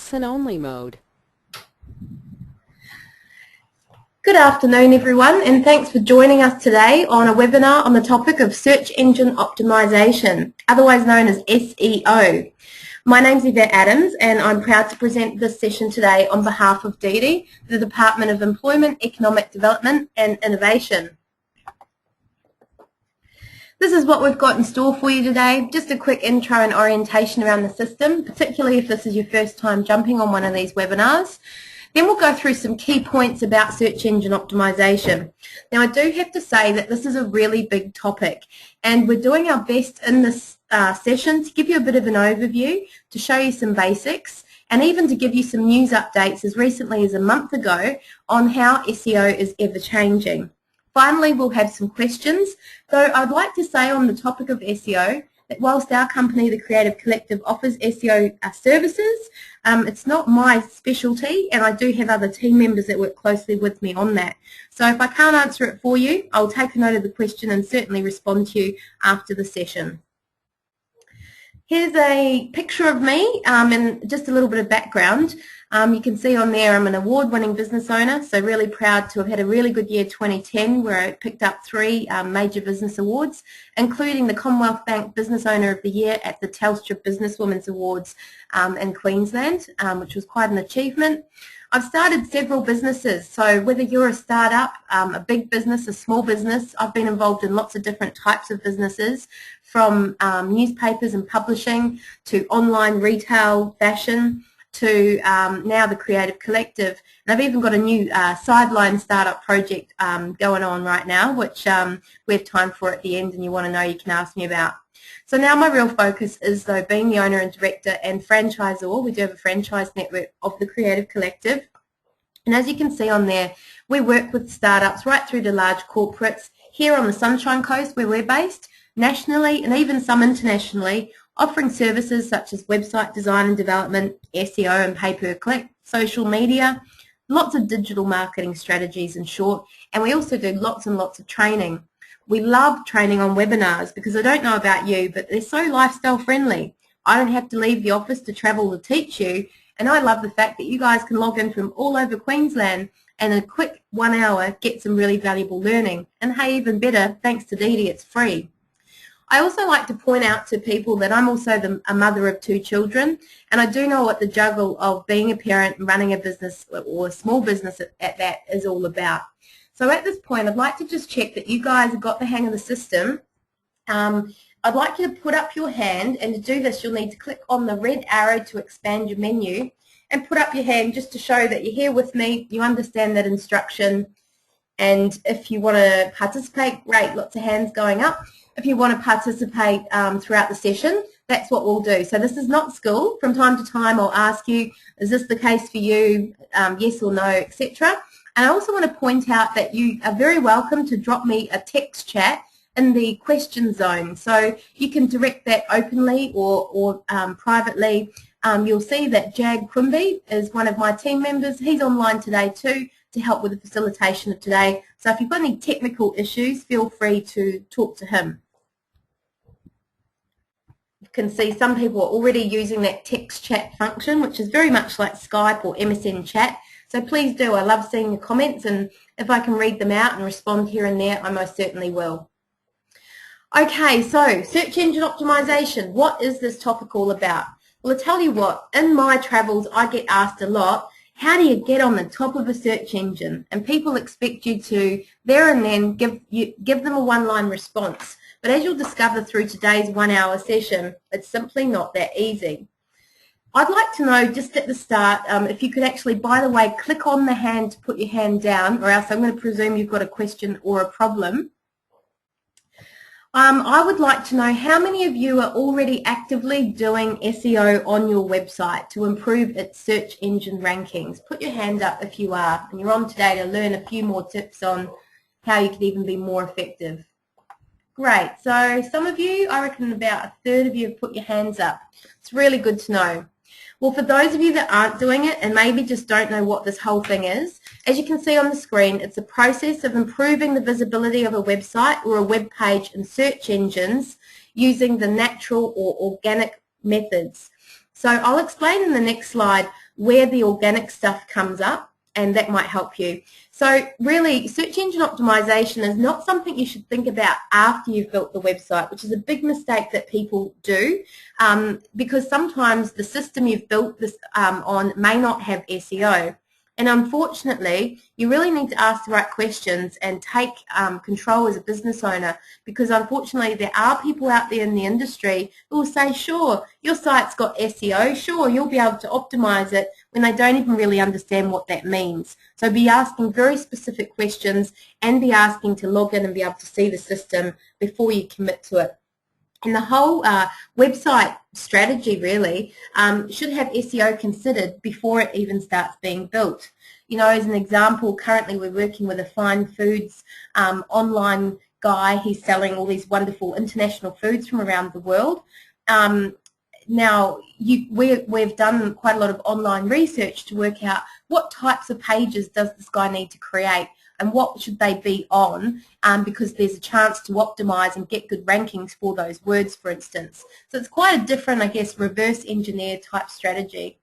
listen-only mode. Good afternoon everyone, and thanks for joining us today on a webinar on the topic of search engine optimization, otherwise known as SEO. My name's Yvette Adams and I'm proud to present this session today on behalf of DEDI, the Department of Employment, Economic Development and Innovation. This is what we've got in store for you today. Just a quick intro and orientation around the system, particularly if this is your first time jumping on one of these webinars. Then we'll go through some key points about search engine optimization. Now I do have to say that this is a really big topic and we're doing our best in this session to give you a bit of an overview, to show you some basics and even to give you some news updates as recently as a month ago on how SEO is ever changing. Finally, we'll have some questions, though I'd like to say on the topic of SEO that whilst our company, the Creative Collective, offers SEO services, it's not my specialty and I do have other team members that work closely with me on that. So if I can't answer it for you, I'll take a note of the question and certainly respond to you after the session. Here's a picture of me and just a little bit of background. You can see on there I'm an award-winning business owner, so really proud to have had a really good year 2010 where I picked up 3 major business awards, including the Commonwealth Bank Business Owner of the Year at the Telstra Businesswomen's Awards in Queensland, which was quite an achievement. I've started several businesses, so whether you're a startup, a big business, a small business, I've been involved in lots of different types of businesses, from newspapers and publishing to online retail, fashion, to now the Creative Collective. And I've even got a new sideline startup project going on right now, which we have time for at the end and you want to know, you can ask me about. So now my real focus is, though, being the owner and director and franchisor. We do have a franchise network of the Creative Collective. And as you can see on there, we work with startups right through to large corporates here on the Sunshine Coast where we're based, nationally and even some internationally, offering services such as website design and development, SEO and pay-per-click, social media, lots of digital marketing strategies in short, and we also do lots and lots of training. We love training on webinars because I don't know about you, but they're so lifestyle friendly. I don't have to leave the office to travel to teach you, and I love the fact that you guys can log in from all over Queensland and in a quick 1 hour get some really valuable learning. And hey, even better, thanks to DEDI, it's free. I also like to point out to people that I'm also a mother of 2 children, and I do know what the juggle of being a parent and running a business or a small business at that is all about. So at this point, I'd like to just check that you guys have got the hang of the system. I'd like you to put up your hand, and to do this you'll need to click on the red arrow to expand your menu and put up your hand just to show that you're here with me, you understand that instruction, and if you want to participate, great, lots of hands going up. If you want to participate throughout the session, that's what we'll do. So this is not school. From time to time I'll ask you, is this the case for you, yes or no, etc. And I also want to point out that you are very welcome to drop me a text chat in the question zone. So you can direct that openly or privately. You'll see that Jag Quimby is one of my team members. He's online today too to help with the facilitation of today. So if you've got any technical issues, feel free to talk to him. You can see some people are already using that text chat function, which is very much like Skype or MSN chat. So please do. I love seeing your comments, and if I can read them out and respond here and there, I most certainly will. Okay, so search engine optimization. What is this topic all about? Well, I tell you what, in my travels I get asked a lot, how do you get on the top of a search engine? And people expect you to there and then give them a one-line response. But as you'll discover through today's 1 hour session, it's simply not that easy. I'd like to know just at the start if you could actually, by the way, click on the hand to put your hand down, or else I'm going to presume you've got a question or a problem. I would like to know how many of you are already actively doing SEO on your website to improve its search engine rankings. Put your hand up if you are, and you're on today to learn a few more tips on how you could even be more effective. Great, so some of you, I reckon about 1/3 of you have put your hands up. It's really good to know. Well, for those of you that aren't doing it and maybe just don't know what this whole thing is, as you can see on the screen, it's a process of improving the visibility of a website or a web page in search engines using the natural or organic methods. So I'll explain in the next slide where the organic stuff comes up, and that might help you. So really, search engine optimization is not something you should think about after you've built the website, which is a big mistake that people do, because sometimes the system you've built this on may not have SEO. And unfortunately, you really need to ask the right questions and take control as a business owner, because unfortunately there are people out there in the industry who will say, sure, your site's got SEO, sure, you'll be able to optimize it, when they don't even really understand what that means. So be asking very specific questions and be asking to log in and be able to see the system before you commit to it. And the whole website strategy really should have SEO considered before it even starts being built. You know, as an example, currently we're working with a fine foods online guy. He's selling all these wonderful international foods from around the world. Now, we've done quite a lot of online research to work out what types of pages does this guy need to create and what should they be on, because there's a chance to optimize and get good rankings for those words, for instance. So it's quite a different, I guess, reverse engineer type strategy.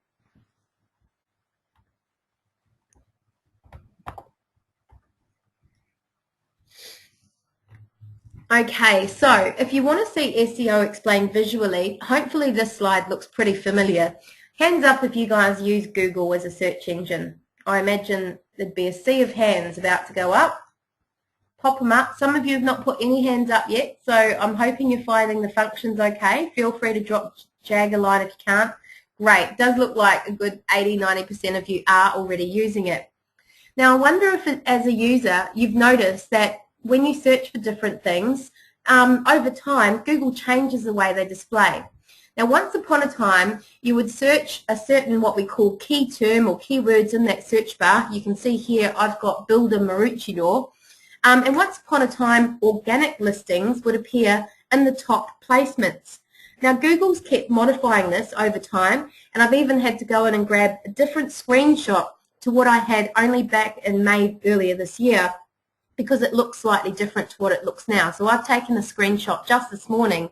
Okay, so if you want to see SEO explained visually, hopefully this slide looks pretty familiar. Hands up if you guys use Google as a search engine. I imagine there'd be a sea of hands about to go up. Pop them up. Some of you have not put any hands up yet, so I'm hoping you're finding the functions okay. Feel free to jag a line if you can't. Great. It does look like a good 80–90% of you are already using it. Now, I wonder if, as a user, you've noticed that when you search for different things, over time, Google changes the way they display. Now, once upon a time, you would search a certain what we call key term or keywords in that search bar. You can see here I've got builder maroochydore. And once upon a time, organic listings would appear in the top placements. Now, Google's kept modifying this over time, and I've even had to go in and grab a different screenshot to what I had only back in May earlier this year, because it looks slightly different to what it looks now. So I've taken a screenshot just this morning.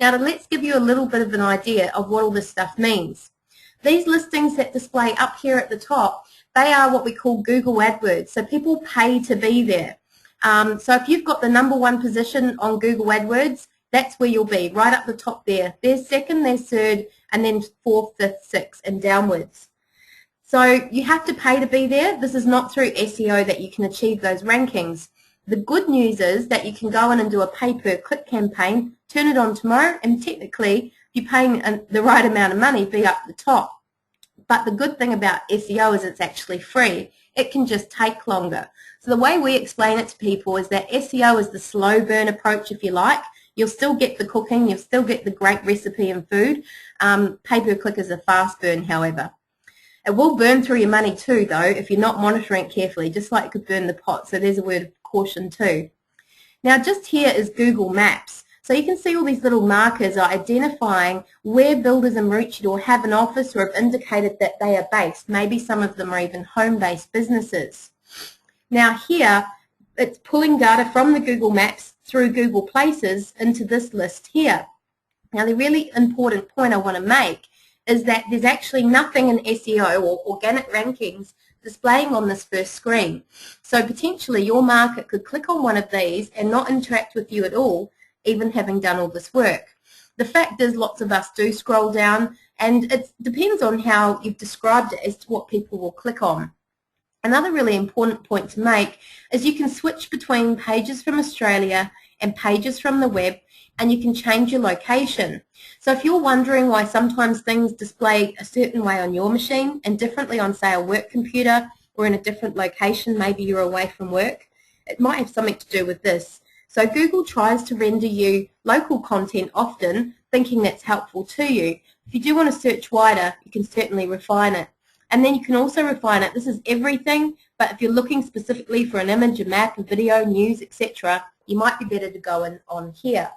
Now, let's give you a little bit of an idea of what all this stuff means. These listings that display up here at the top, they are what we call Google AdWords. So people pay to be there. So if you've got the #1 position on Google AdWords, that's where you'll be, right up the top there. There's second, there's third, and then fourth, fifth, sixth, and downwards. So you have to pay to be there. This is not through SEO that you can achieve those rankings. The good news is that you can go in and do a pay-per-click campaign, turn it on tomorrow, and technically, if you're paying the right amount of money, be up the top. But the good thing about SEO is it's actually free. It can just take longer. So the way we explain it to people is that SEO is the slow burn approach, if you like. You'll still get the cooking, you'll still get the great recipe and food. Pay-per-click is a fast burn, however. It will burn through your money too, though, if you're not monitoring it carefully, just like it could burn the pot. So there's a word of caution too. Now, just here is Google Maps. So you can see all these little markers are identifying where builders in Maroochydore have an office or have indicated that they are based. Maybe some of them are even home-based businesses. Now here, it's pulling data from the Google Maps through Google Places into this list here. Now, the really important point I want to make is that there's actually nothing in SEO or organic rankings displaying on this first screen. So potentially your market could click on one of these and not interact with you at all, even having done all this work. The fact is, lots of us do scroll down, and it depends on how you've described it as to what people will click on. Another really important point to make is you can switch between pages from Australia and pages from the web, and you can change your location. So if you're wondering why sometimes things display a certain way on your machine and differently on, say, a work computer or in a different location, maybe you're away from work, it might have something to do with this. So Google tries to render you local content often, thinking that's helpful to you. If you do want to search wider, you can certainly refine it. And then you can also refine it. This is everything, but if you're looking specifically for an image, a map, a video, news, etc., you might be better to go in on here.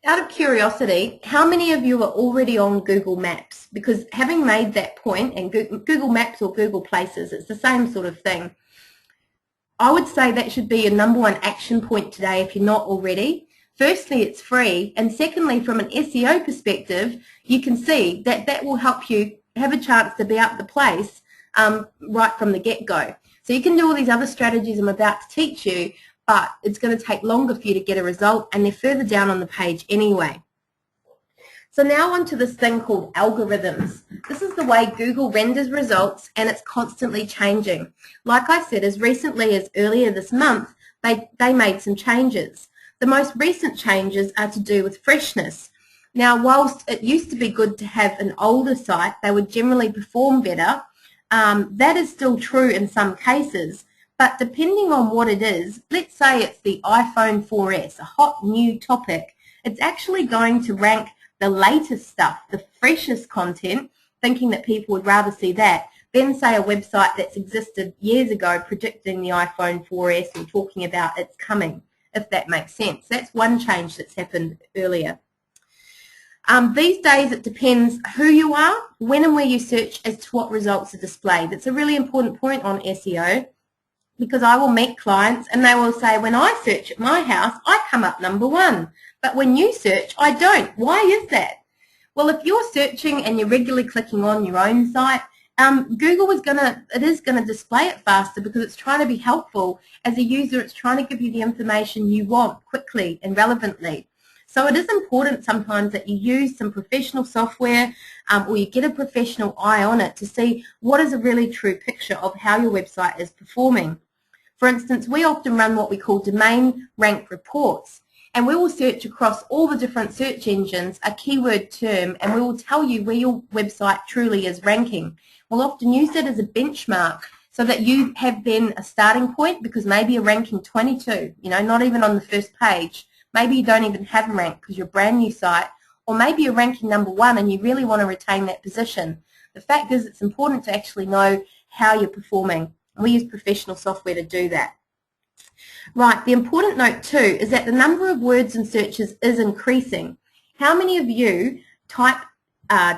Out of curiosity, how many of you are already on Google Maps? Because having made that point, and Google Maps or Google Places, it's the same sort of thing. I would say that should be your #1 action point today if you're not already. firstly, it's free, and secondly, from an SEO perspective, you can see that that will help you have a chance to be up the place right from the get-go. So you can do all these other strategies I'm about to teach you, but it's going to take longer for you to get a result, and they're further down on the page anyway. So now onto this thing called algorithms. This is the way Google renders results, and it's constantly changing. Like I said, as recently as earlier this month, they made some changes. The most recent changes are to do with freshness. Now, whilst it used to be good to have an older site, they would generally perform better. That is still true in some cases, but depending on what it is, let's say it's the iPhone 4S, a hot new topic, it's actually going to rank the latest stuff, the freshest content, thinking that people would rather see that than, say, a website that's existed years ago predicting the iPhone 4S or talking about its coming, if that makes sense. That's one change that's happened earlier. These days it depends who you are, when and where you search as to what results are displayed. That's a really important point on SEO, because I will meet clients and they will say, when I search at my house, I come up #1. But when you search, I don't. Why is that? Well, if you're searching and you're regularly clicking on your own site, Google is going to display it faster because it's trying to be helpful. As a user, it's trying to give you the information you want quickly and relevantly. So it is important sometimes that you use some professional software or you get a professional eye on it to see what is a really true picture of how your website is performing. For instance, we often run what we call domain rank reports, and we will search across all the different search engines a keyword term, and we will tell you where your website truly is ranking. We'll often use that as a benchmark so that you have then a starting point, because maybe you're ranking 22, not even on the first page. Maybe you don't even have a rank because you're a brand new site, or maybe you're ranking #1 and you really want to retain that position. The fact is, it's important to actually know how you're performing. We use professional software to do that. Right, the important note too is that the number of words and searches is increasing. How many of you type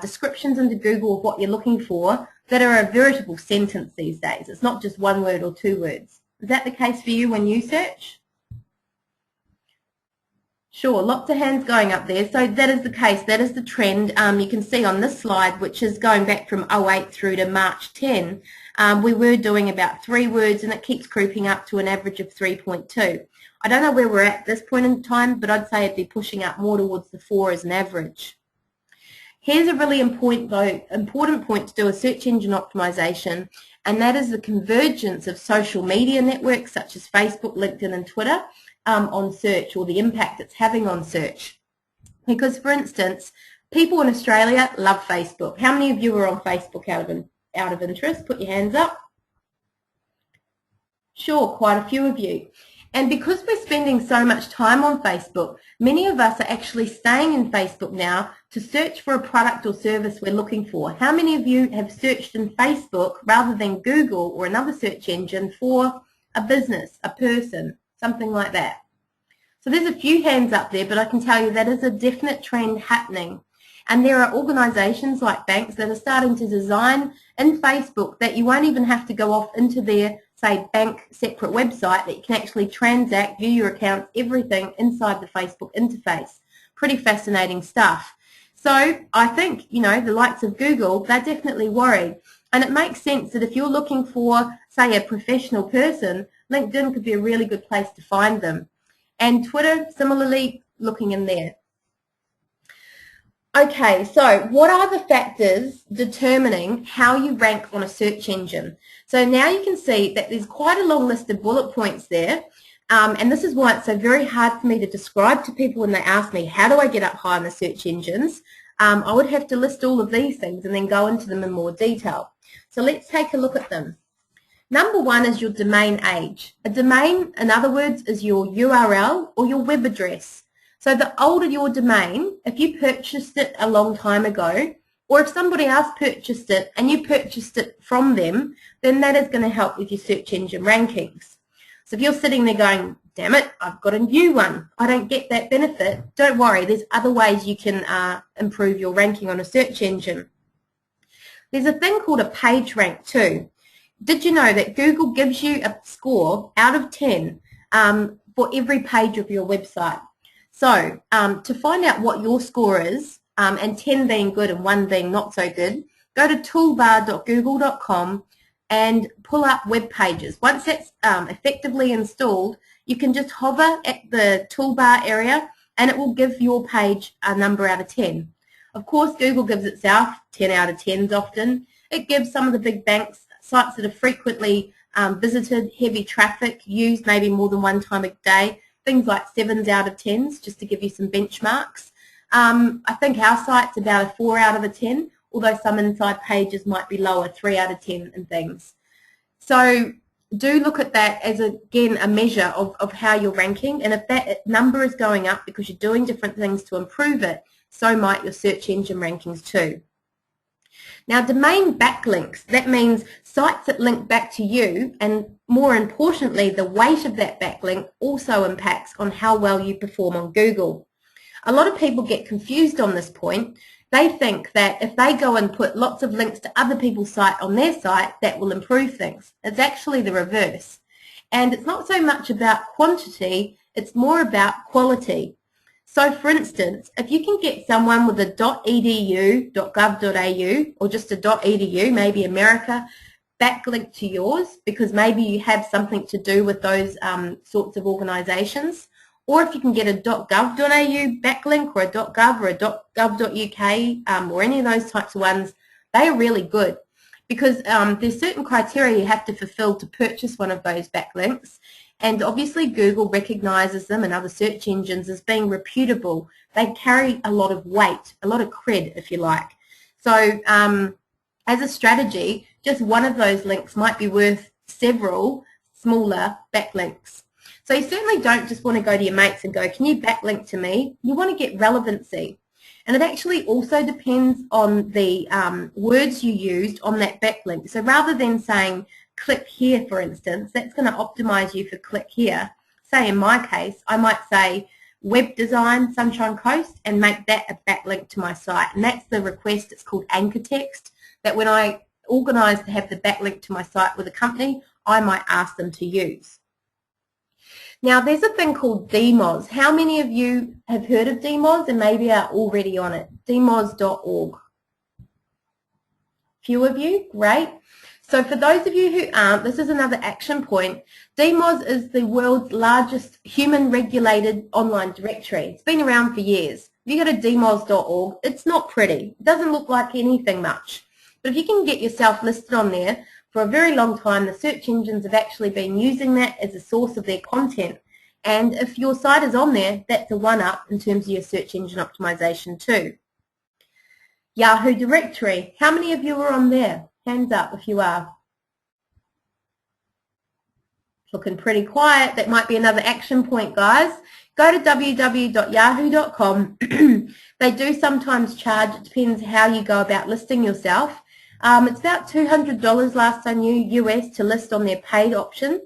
descriptions into Google of what you're looking for that are a veritable sentence these days? It's not just 1 word or 2 words. Is that the case for you when you search? Sure, lots of hands going up there. So that is the case. That is the trend. You can see on this slide, which is going back from 08 through to March 10, we were doing about 3 words, and it keeps creeping up to an average of 3.2. I don't know where we're at this point in time, but I'd say it'd be pushing up more towards the 4 as an average. Here's a really important point to do with search engine optimization, and that is the convergence of social media networks such as Facebook, LinkedIn, and Twitter on search, or the impact it's having on search. Because, for instance, people in Australia love Facebook. How many of you are on Facebook out of interest? Put your hands up. Sure, quite a few of you. And because we're spending so much time on Facebook, many of us are actually staying in Facebook now to search for a product or service we're looking for. How many of you have searched in Facebook rather than Google or another search engine for a business, a person, something like that? So there's a few hands up there, but I can tell you that is a definite trend happening. And there are organisations like banks that are starting to design in Facebook that you won't even have to go off into their, say, bank separate website, that you can actually transact, view your accounts, everything inside the Facebook interface. Pretty fascinating stuff. So I think, the likes of Google, they're definitely worried. And it makes sense that if you're looking for, say, a professional person, LinkedIn could be a really good place to find them. And Twitter, similarly, looking in there. Okay, so what are the factors determining how you rank on a search engine? So now you can see that there's quite a long list of bullet points there, and this is why it's so very hard for me to describe to people when they ask me, how do I get up high in the search engines? I would have to list all of these things and then go into them in more detail. So let's take a look at them. Number 1 is your domain age. A domain, in other words, is your URL or your web address. So the older your domain, if you purchased it a long time ago, or if somebody else purchased it and you purchased it from them, then that is going to help with your search engine rankings. So if you're sitting there going, damn it, I've got a new one, I don't get that benefit, don't worry, there's other ways you can improve your ranking on a search engine. There's a thing called a page rank too. Did you know that Google gives you a score out of 10 for every page of your website? So to find out what your score is, and 10 being good and 1 being not so good, go to toolbar.google.com and pull up web pages. Once that's effectively installed, you can just hover at the toolbar area and it will give your page a number out of 10. Of course, Google gives itself 10 out of 10s often. It gives some of the big banks, sites that are frequently visited, heavy traffic, used maybe more than one time a day, things like 7s out of 10s, just to give you some benchmarks. I think our site's about a 4 out of a 10, although some inside pages might be lower, 3 out of 10 and things. So do look at that as, again, a measure of how you're ranking, and if that number is going up because you're doing different things to improve it, so might your search engine rankings too. Now, domain backlinks, that means sites that link back to you, and more importantly, the weight of that backlink also impacts on how well you perform on Google. A lot of people get confused on this point. They think that if they go and put lots of links to other people's site on their site, that will improve things. It's actually the reverse. And it's not so much about quantity, it's more about quality. So for instance, if you can get someone with a .edu, .gov.au, or just a .edu, maybe America, backlink to yours, because maybe you have something to do with those sorts of organisations, or if you can get a .gov.au backlink, or a .gov or a .gov.uk, or any of those types of ones, they are really good, because there's certain criteria you have to fulfill to purchase one of those backlinks. And obviously Google recognises them and other search engines as being reputable. They carry a lot of weight, a lot of cred, if you like. So as a strategy, just one of those links might be worth several smaller backlinks. So you certainly don't just want to go to your mates and go, can you backlink to me? You want to get relevancy. And it actually also depends on the words you used on that backlink. So rather than saying, click here, for instance, that's going to optimize you for click here. Say in my case, I might say web design, Sunshine Coast, and make that a backlink to my site. And that's the request. It's called anchor text, that when I organize to have the backlink to my site with a company, I might ask them to use. Now, there's a thing called DMOZ. How many of you have heard of DMOZ and maybe are already on it? DMOZ.org. Few of you? Great. So for those of you who aren't, this is another action point. DMOZ is the world's largest human-regulated online directory. It's been around for years. If you go to dmoz.org, it's not pretty. It doesn't look like anything much. But if you can get yourself listed on there for a very long time, the search engines have actually been using that as a source of their content. And if your site is on there, that's a one-up in terms of your search engine optimization too. Yahoo directory. How many of you are on there? Hands up if you are. Looking pretty quiet. That might be another action point, guys. Go to www.yahoo.com. They do sometimes charge. It depends how you go about listing yourself. It's about $200 last I knew US to list on their paid option,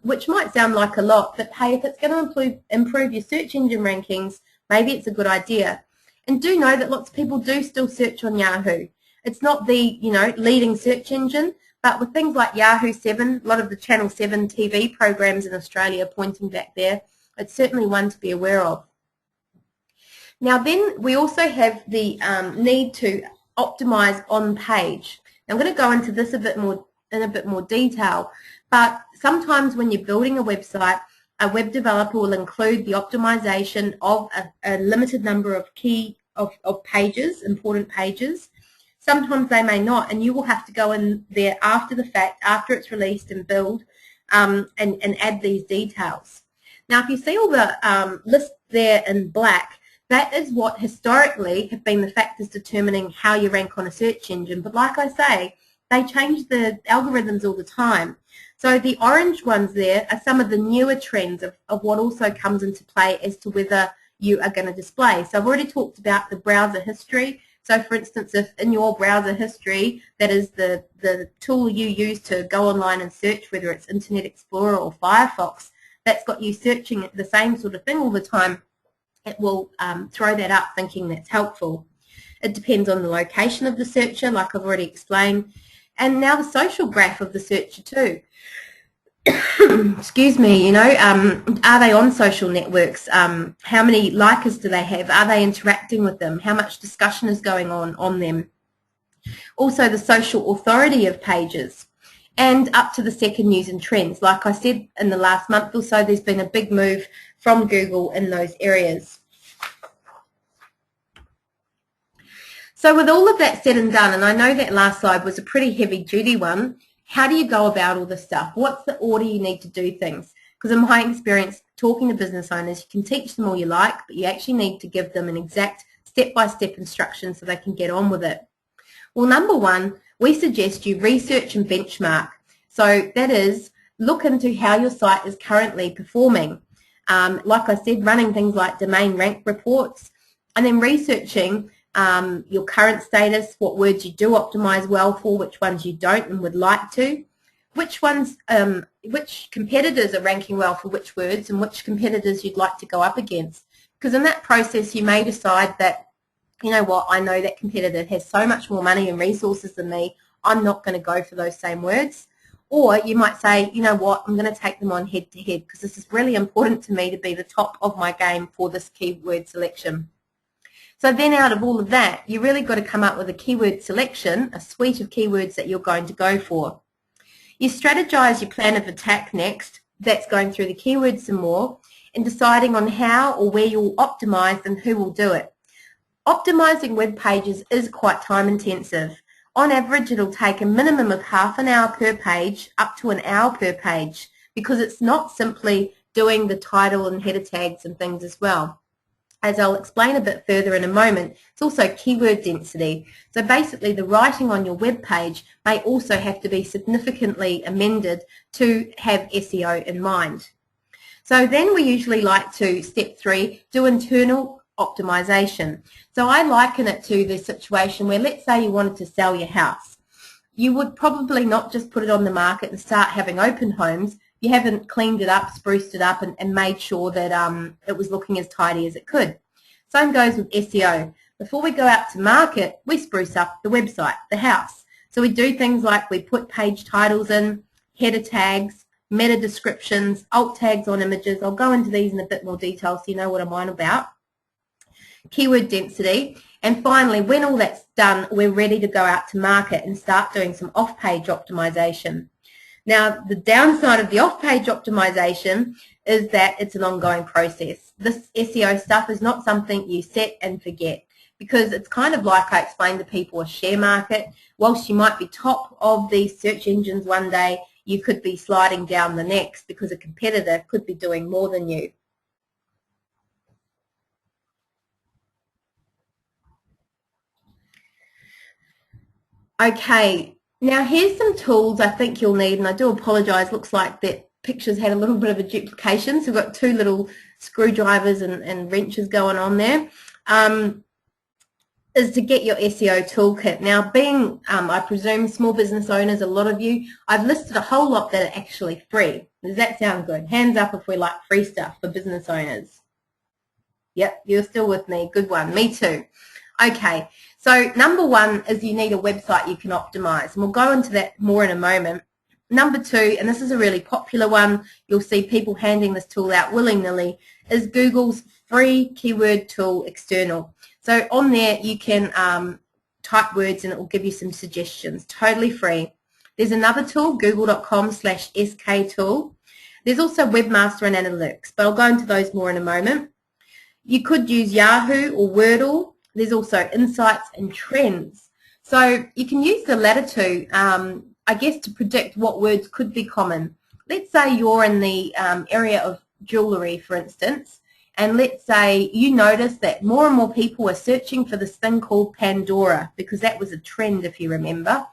which might sound like a lot, but hey, if it's going to improve your search engine rankings, maybe it's a good idea. And do know that lots of people do still search on Yahoo. It's not the, leading search engine, but with things like Yahoo 7, a lot of the Channel 7 TV programs in Australia pointing back there, it's certainly one to be aware of. Now then, we also have the need to optimize on page. Now, I'm going to go into this in a bit more detail, but sometimes when you're building a website, a web developer will include the optimization of a limited number of of pages, important pages. Sometimes they may not, and you will have to go in there after the fact, after it's released, and build and add these details. Now, if you see all the lists there in black, that is what historically have been the factors determining how you rank on a search engine. But like I say, they change the algorithms all the time. So the orange ones there are some of the newer trends of what also comes into play as to whether you are going to display. So I've already talked about the browser history. So for instance, if in your browser history, that is the tool you use to go online and search, whether it's Internet Explorer or Firefox, that's got you searching the same sort of thing all the time, it will throw that up thinking that's helpful. It depends on the location of the searcher, like I've already explained, and now the social graph of the searcher too. excuse me, you know, are they on social networks? How many likers do they have? Are they interacting with them? How much discussion is going on them? Also the social authority of pages, and up to the second news and trends. Like I said, in the last month or so, there's been a big move from Google in those areas. So with all of that said and done, and I know that last slide was a pretty heavy duty one, how do you go about all this stuff? What's the order you need to do things? Because in my experience, talking to business owners, you can teach them all you like, but you actually need to give them an exact step-by-step instruction so they can get on with it. Well, number one, we suggest you research and benchmark. So that is, look into how your site is currently performing. Like I said, running things like domain rank reports, and then researching your current status, what words you do optimize well for, which ones you don't and would like to, which competitors are ranking well for which words, and which competitors you'd like to go up against. Because in that process, you may decide that, you know what, I know that competitor has so much more money and resources than me, I'm not going to go for those same words. Or you might say, you know what, I'm going to take them on head-to-head because this is really important to me to be the top of my game for this keyword selection. So then out of all of that, you really got to come up with a keyword selection, a suite of keywords that you're going to go for. You strategize your plan of attack next, that's going through the keywords some more, and deciding on how or where you'll optimize and who will do it. Optimizing web pages is quite time intensive. On average, it'll take a minimum of half an hour per page up to an hour per page, because it's not simply doing the title and header tags and things as well. As I'll explain a bit further in a moment, it's also keyword density. So basically the writing on your web page may also have to be significantly amended to have SEO in mind. So then we usually like to, step 3, do internal optimization. So I liken it to the situation where, let's say you wanted to sell your house. You would probably not just put it on the market and start having open homes. You haven't cleaned it up, spruced it up, and made sure that it was looking as tidy as it could. Same goes with SEO. Before we go out to market, we spruce up the website, the house. So we do things like we put page titles in, header tags, meta descriptions, alt tags on images. I'll go into these in a bit more detail so you know what I'm on about. Keyword density. And finally, when all that's done, we're ready to go out to market and start doing some off-page optimization. Now, the downside of the off-page optimization is that it's an ongoing process. This SEO stuff is not something you set and forget, because it's kind of like I explained to people, a share market. Whilst you might be top of these search engines one day, you could be sliding down the next because a competitor could be doing more than you. Okay. Now here's some tools I think you'll need, and I do apologise, looks like that pictures had a little bit of a duplication, so we've got 2 little screwdrivers and wrenches going on there, is to get your SEO toolkit. Now being, I presume, small business owners, a lot of you, I've listed a whole lot that are actually free. Does that sound good? Hands up if we like free stuff for business owners. Yep, you're still with me. Good one. Me too. Okay, so number 1 is you need a website you can optimize, and we'll go into that more in a moment. Number 2, and this is a really popular one, you'll see people handing this tool out willy-nilly, is Google's free keyword tool external. So on there you can type words and it will give you some suggestions, totally free. There's another tool, google.com/SK tool. There's also Webmaster and Analytics, but I'll go into those more in a moment. You could use Yahoo or Wordle. There's also Insights and Trends. So you can use the latter two, I guess, to predict what words could be common. Let's say you're in the area of jewellery, for instance, and let's say you notice that more and more people are searching for this thing called Pandora, because that was a trend, if you remember.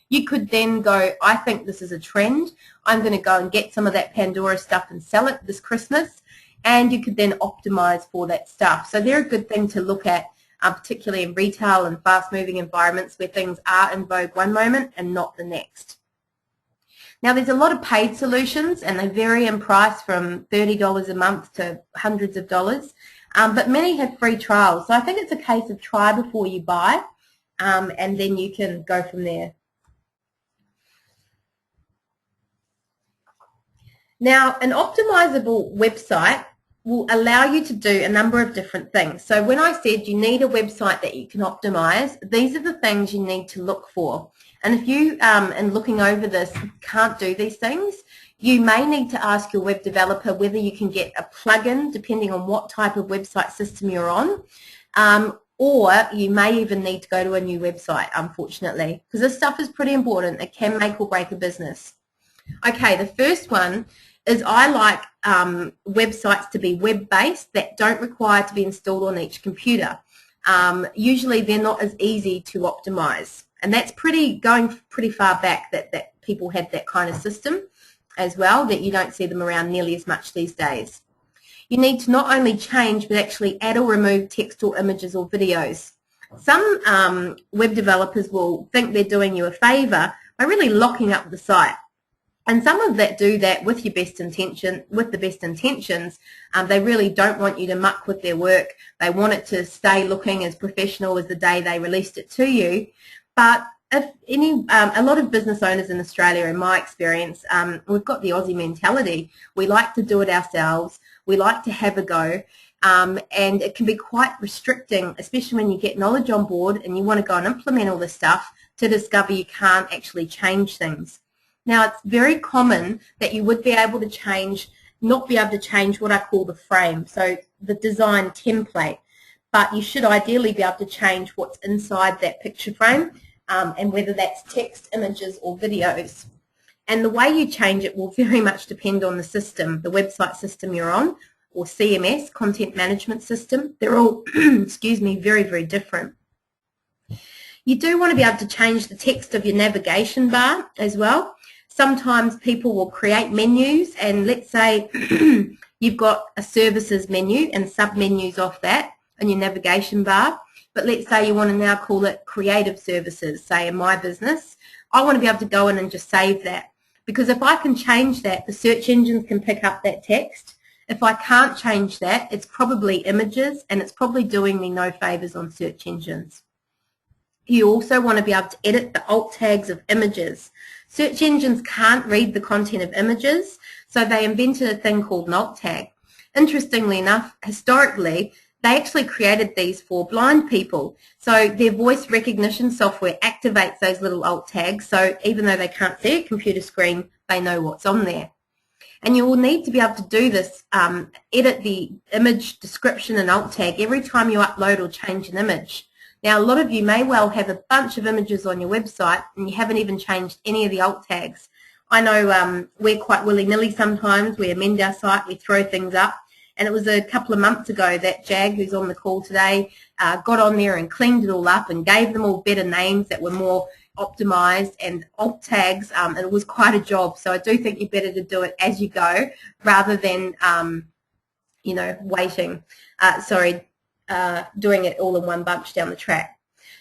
You could then go, I think this is a trend. I'm going to go and get some of that Pandora stuff and sell it this Christmas. And you could then optimize for that stuff. So they're a good thing to look at, particularly in retail and fast-moving environments where things are in vogue one moment and not the next. Now, there's a lot of paid solutions, and they vary in price from $30 a month to hundreds of dollars, but many have free trials. So I think it's a case of try before you buy, and then you can go from there. Now, an optimizable website will allow you to do a number of different things. So when I said you need a website that you can optimize, these are the things you need to look for. And if you, in looking over this, can't do these things, you may need to ask your web developer whether you can get a plugin, depending on what type of website system you're on, or you may even need to go to a new website, unfortunately, because this stuff is pretty important. It can make or break a business. Okay, the first one is I like websites to be web-based that don't require to be installed on each computer. Usually they're not as easy to optimize, and that's going pretty far back that people had that kind of system as well, that you don't see them around nearly as much these days. You need to not only change but actually add or remove text or images or videos. Some web developers will think they're doing you a favor by really locking up the site. And some of that do that with the best intentions. They really don't want you to muck with their work. They want it to stay looking as professional as the day they released it to you. But if a lot of business owners in Australia, in my experience, we've got the Aussie mentality. We like to do it ourselves. We like to have a go. And it can be quite restricting, especially when you get knowledge on board and you want to go and implement all this stuff, to discover you can't actually change things. Now, it's very common that you would be able to not be able to change what I call the frame, so the design template, but you should ideally be able to change what's inside that picture frame, and whether that's text, images, or videos. And the way you change it will very much depend on the system, the website system you're on, or CMS, content management system. They're all, excuse me, very, very different. You do want to be able to change the text of your navigation bar as well. Sometimes people will create menus, and let's say you've got a services menu and sub-menus off that in your navigation bar, but let's say you want to now call it creative services, say in my business. I want to be able to go in and just save that, because if I can change that, the search engines can pick up that text. If I can't change that, it's probably images, and it's probably doing me no favors on search engines. You also want to be able to edit the alt tags of images. Search engines can't read the content of images, so they invented a thing called an alt tag. Interestingly enough, historically, they actually created these for blind people. So their voice recognition software activates those little alt tags, so even though they can't see a computer screen, they know what's on there. And you will need to be able to do this, edit the image description and alt tag every time you upload or change an image. Now, a lot of you may well have a bunch of images on your website and you haven't even changed any of the alt tags. I know we're quite willy-nilly sometimes. We amend our site, we throw things up. And it was a couple of months ago that Jag, who's on the call today, got on there and cleaned it all up and gave them all better names that were more optimized and alt tags, and it was quite a job. So I do think you're better to do it as you go rather than, you know, doing it all in one bunch down the track.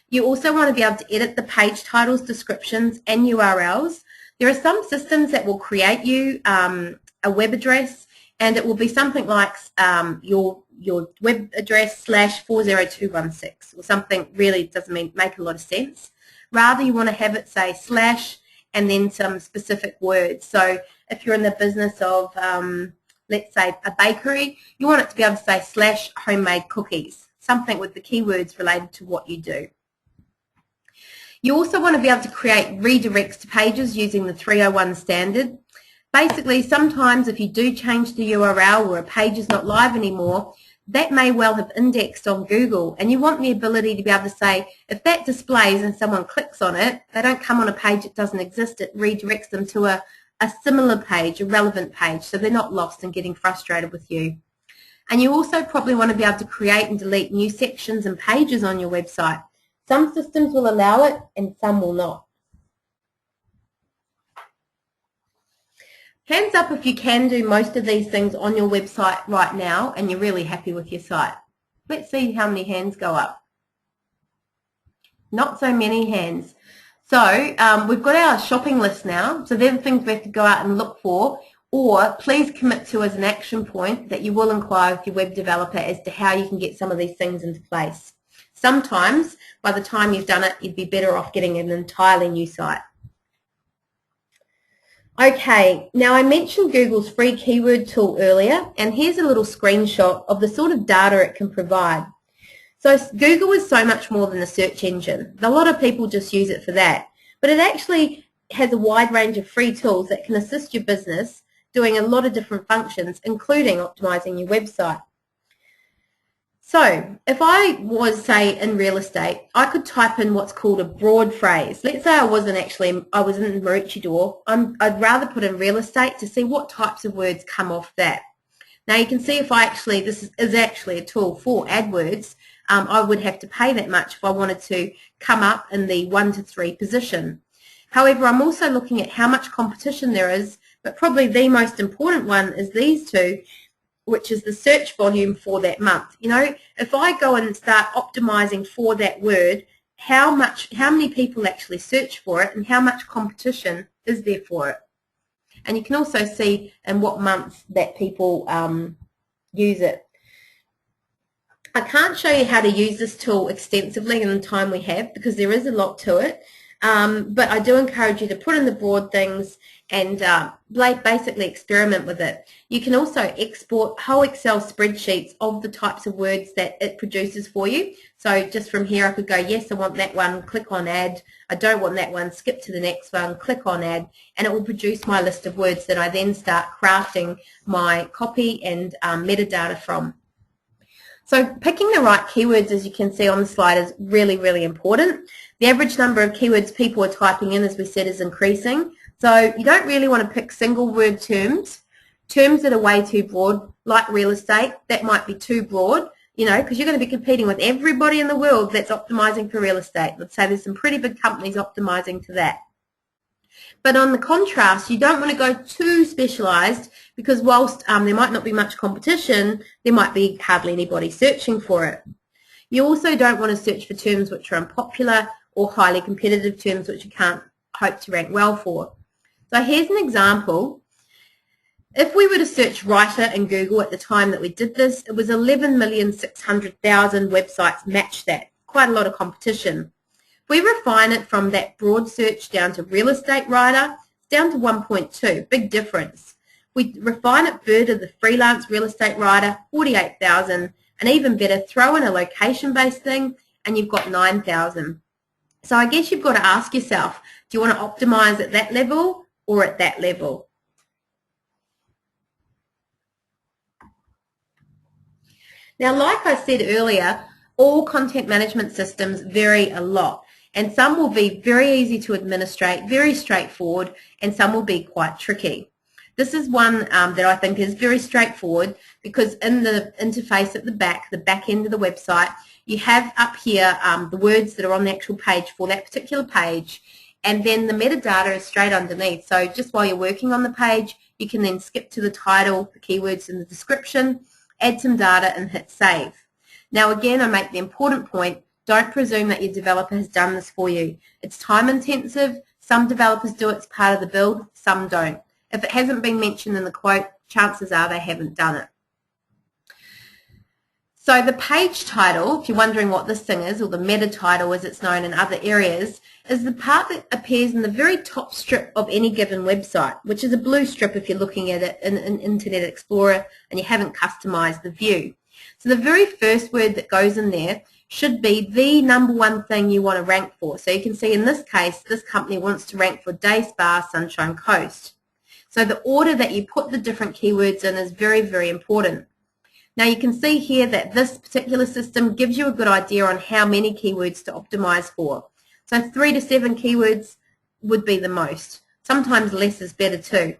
You also want to be able to edit the page titles, descriptions, and URLs. There are some systems that will create you a web address, and it will be something like your web address /40216, or something really doesn't make a lot of sense. Rather, you want to have it say / and then some specific words. So if you're in the business of let's say a bakery, you want it to be able to say / homemade cookies, something with the keywords related to what you do. You also want to be able to create redirects to pages using the 301 standard. Basically, sometimes if you do change the URL or a page is not live anymore, that may well have indexed on Google, and you want the ability to be able to say, if that displays and someone clicks on it, they don't come on a page that doesn't exist, it redirects them to a similar page, a relevant page, so they're not lost and getting frustrated with you. And you also probably want to be able to create and delete new sections and pages on your website. Some systems will allow it and some will not. Hands up if you can do most of these things on your website right now and you're really happy with your site. Let's see how many hands go up. Not so many hands. So we've got our shopping list now. So they're the things we have to go out and look for, or please commit to as an action point that you will inquire with your web developer as to how you can get some of these things into place. Sometimes by the time you've done it, you'd be better off getting an entirely new site. Okay, now I mentioned Google's free keyword tool earlier, and here's a little screenshot of the sort of data it can provide. So Google is so much more than a search engine. A lot of people just use it for that, but it actually has a wide range of free tools that can assist your business doing a lot of different functions, including optimizing your website. So if I was, say, in real estate, I could type in what's called a broad phrase. Let's say I was in Maroochydore. I'd rather put in real estate to see what types of words come off that. Now you can see if this is actually a tool for AdWords, I would have to pay that much if I wanted to come up in the 1 to 3 position. However, I'm also looking at how much competition there is, but probably the most important one is these two, which is the search volume for that month. You know, if I go and start optimizing for that word, how many people actually search for it and how much competition is there for it. And you can also see in what months that people use it. I can't show you how to use this tool extensively in the time we have because there is a lot to it, but I do encourage you to put in the broad things and basically experiment with it. You can also export whole Excel spreadsheets of the types of words that it produces for you. So just from here I could go, yes, I want that one, click on add. I don't want that one, skip to the next one, click on add, and it will produce my list of words that I then start crafting my copy and metadata from. So picking the right keywords, as you can see on the slide, is really, really important. The average number of keywords people are typing in, as we said, is increasing. So you don't really want to pick single word terms that are way too broad, like real estate. That might be too broad, you know, because you're going to be competing with everybody in the world that's optimizing for real estate. Let's say there's some pretty big companies optimizing to that. But on the contrast, you don't want to go too specialized because whilst there might not be much competition, there might be hardly anybody searching for it. You also don't want to search for terms which are unpopular or highly competitive terms which you can't hope to rank well for. So here's an example. If we were to search writer in Google at the time that we did this, it was 11,600,000 websites matched that. Quite a lot of competition. If we refine it from that broad search down to real estate writer, it's down to 1.2, big difference. We refine it further, the freelance real estate writer, 48,000, and even better, throw in a location-based thing, and you've got 9,000. So I guess you've got to ask yourself, do you want to optimize at that level or at that level? Now, like I said earlier, all content management systems vary a lot, and some will be very easy to administrate, very straightforward, and some will be quite tricky. This is one that I think is very straightforward because in the interface at the back end of the website, you have up here the words that are on the actual page for that particular page, and then the metadata is straight underneath. So just while you're working on the page, you can then skip to the title, the keywords in the description, add some data and hit save. Now again, I make the important point, don't presume that your developer has done this for you. It's time intensive. Some developers do it as part of the build, some don't. If it hasn't been mentioned in the quote, chances are they haven't done it. So the page title, if you're wondering what this thing is, or the meta title as it's known in other areas, is the part that appears in the very top strip of any given website, which is a blue strip if you're looking at it in Internet Explorer and you haven't customized the view. So the very first word that goes in there should be the #1 thing you want to rank for. So you can see in this case, this company wants to rank for Day Spa Sunshine Coast. So the order that you put the different keywords in is very, very important. Now you can see here that this particular system gives you a good idea on how many keywords to optimize for. So 3 to 7 keywords would be the most. Sometimes less is better too.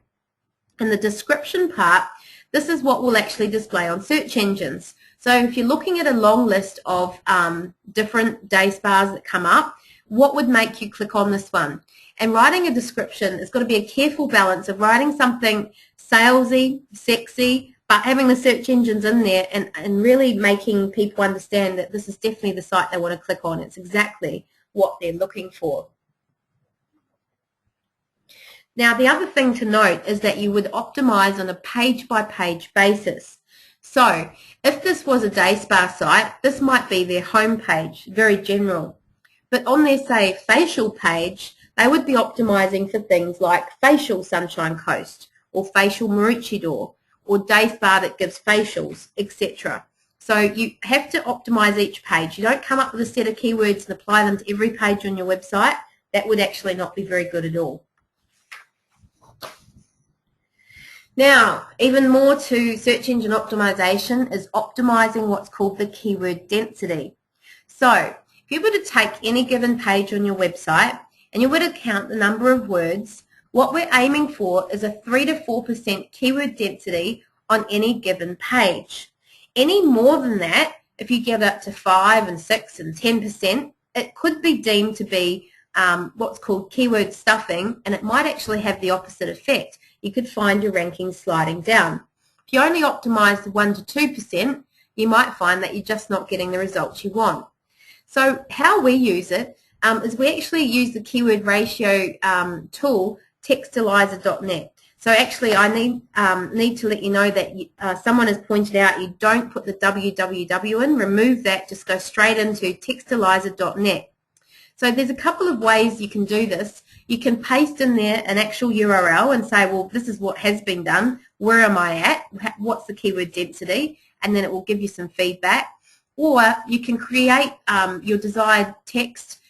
In the description part, this is what will actually display on search engines. So if you're looking at a long list of different day spas that come up, what would make you click on this one? And writing a description has got to be a careful balance of writing something salesy, sexy, but having the search engines in there and really making people understand that this is definitely the site they want to click on. It's exactly what they're looking for. Now, the other thing to note is that you would optimize on a page-by-page basis. So, if this was a day spa site, this might be their home page, very general. But on their, say, facial page, they would be optimizing for things like facial Sunshine Coast or facial Maroochydore or day spa that gives facials, etc. So you have to optimize each page. You don't come up with a set of keywords and apply them to every page on your website. That would actually not be very good at all. Now, even more to search engine optimization is optimizing what's called the keyword density. So, if you were to take any given page on your website and you were to count the number of words, what we're aiming for is a 3 to 4% keyword density on any given page. Any more than that, if you get up to 5 and 6 and 10%, it could be deemed to be what's called keyword stuffing, and it might actually have the opposite effect. You could find your rankings sliding down. If you only optimize the 1 to 2%, you might find that you're just not getting the results you want. So how we use it is we actually use the keyword ratio tool, Textilyzer.net. So actually I need to let you know that someone has pointed out you don't put the www in, remove that, just go straight into Textilyzer.net. So there's a couple of ways you can do this. You can paste in there an actual URL and say, well, this is what has been done. Where am I at? What's the keyword density? And then it will give you some feedback. Or you can create your desired text,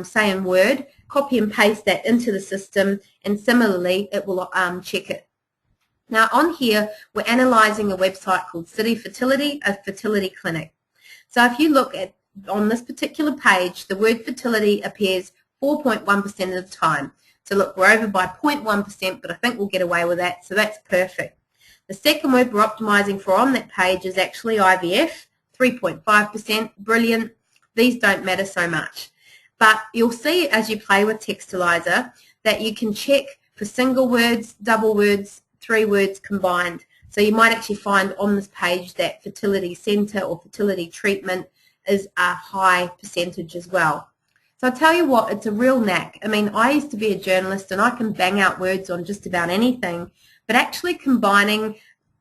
say in Word, copy and paste that into the system, and similarly it will check it. Now on here, we're analysing a website called City Fertility, a fertility clinic. So if you look at on this particular page, the word fertility appears 4.1% of the time. So look, we're over by 0.1%, but I think we'll get away with that, so that's perfect. The second word we're optimizing for on that page is actually IVF, 3.5%, brilliant. These don't matter so much. But you'll see as you play with Textilyzer that you can check for single words, double words, 3 words combined. So you might actually find on this page that fertility centre or fertility treatment is a high percentage as well. So I'll tell you what, it's a real knack. I mean, I used to be a journalist and I can bang out words on just about anything, but actually combining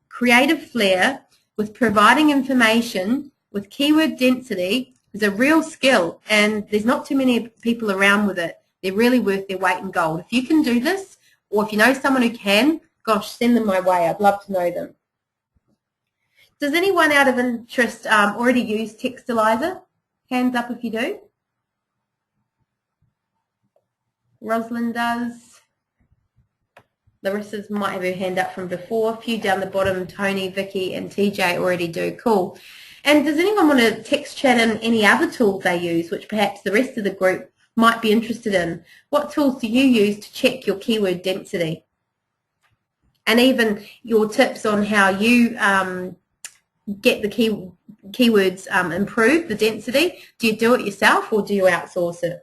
creative flair with providing information with keyword density is a real skill, and there's not too many people around with it. They're really worth their weight in gold. If you can do this, or if you know someone who can, gosh, send them my way. I'd love to know them. Does anyone out of interest already use Textilyzer? Hands up if you do. Rosalind does. Larissa's might have her hand up from before. A few down the bottom, Tony, Vicky and TJ already do. Cool. And does anyone want to text chat in any other tools they use, which perhaps the rest of the group might be interested in? What tools do you use to check your keyword density? And even your tips on how you get the keywords improved, the density. Do you do it yourself or do you outsource it?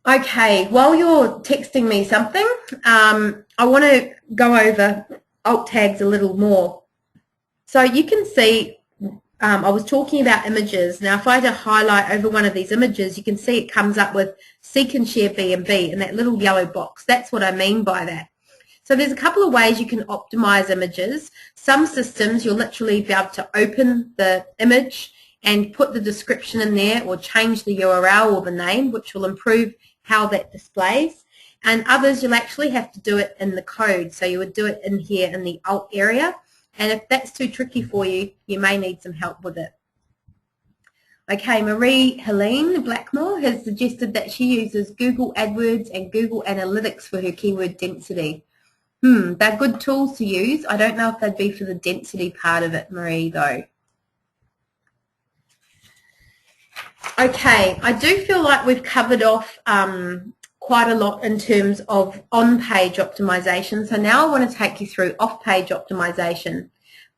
Okay, while you're texting me something, I want to go over alt tags a little more. So you can see I was talking about images. Now if I had to highlight over one of these images, you can see it comes up with seek and share B&B in that little yellow box. That's what I mean by that. So there's a couple of ways you can optimize images. Some systems you'll literally be able to open the image and put the description in there or change the URL or the name, which will improve how that displays. And others you'll actually have to do it in the code. So you would do it in here in the alt area. And if that's too tricky for you, you may need some help with it. Okay, Marie-Helene Blackmore has suggested that she uses Google AdWords and Google Analytics for her keyword density. They're good tools to use. I don't know if they'd be for the density part of it, Marie, though. Okay, I do feel like we've covered off quite a lot in terms of on-page optimization. So now I want to take you through off-page optimization.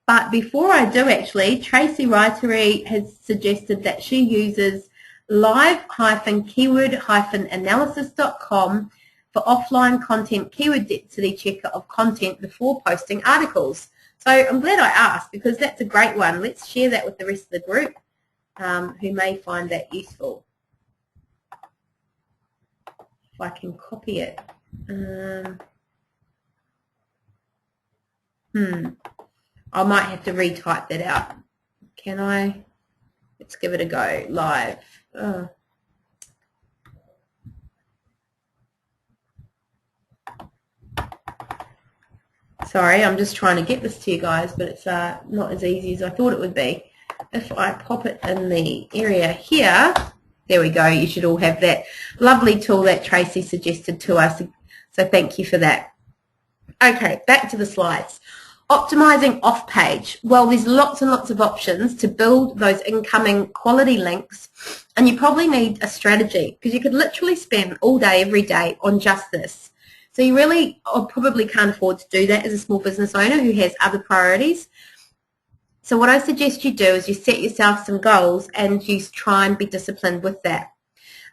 But before I do actually, Tracy Reitery has suggested that she uses live-keyword-analysis.com for offline content keyword density checker of content before posting articles. So I'm glad I asked because that's a great one. Let's share that with the rest of the group who may find that useful. If I can copy it. I might have to retype that out. Can I? Let's give it a go live. Sorry, I'm just trying to get this to you guys, but it's not as easy as I thought it would be. If I pop it in the area here, there we go. You should all have that lovely tool that Tracy suggested to us. So thank you for that. Okay, back to the slides. Optimizing off-page. Well, there's lots and lots of options to build those incoming quality links, and you probably need a strategy because you could literally spend all day, every day on just this. So you really probably can't afford to do that as a small business owner who has other priorities. So what I suggest you do is you set yourself some goals and you try and be disciplined with that.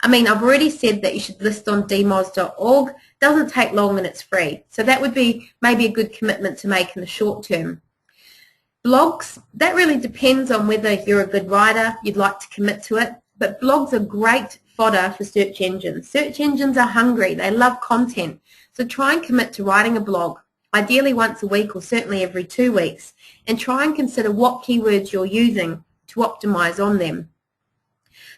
I mean, I've already said that you should list on dmoz.org. Doesn't take long and it's free. So that would be maybe a good commitment to make in the short term. Blogs, that really depends on whether you're a good writer, you'd like to commit to it. But blogs are great fodder for search engines. Search engines are hungry. They love content. So try and commit to writing a blog, ideally once a week or certainly every 2 weeks, and try and consider what keywords you're using to optimize on them.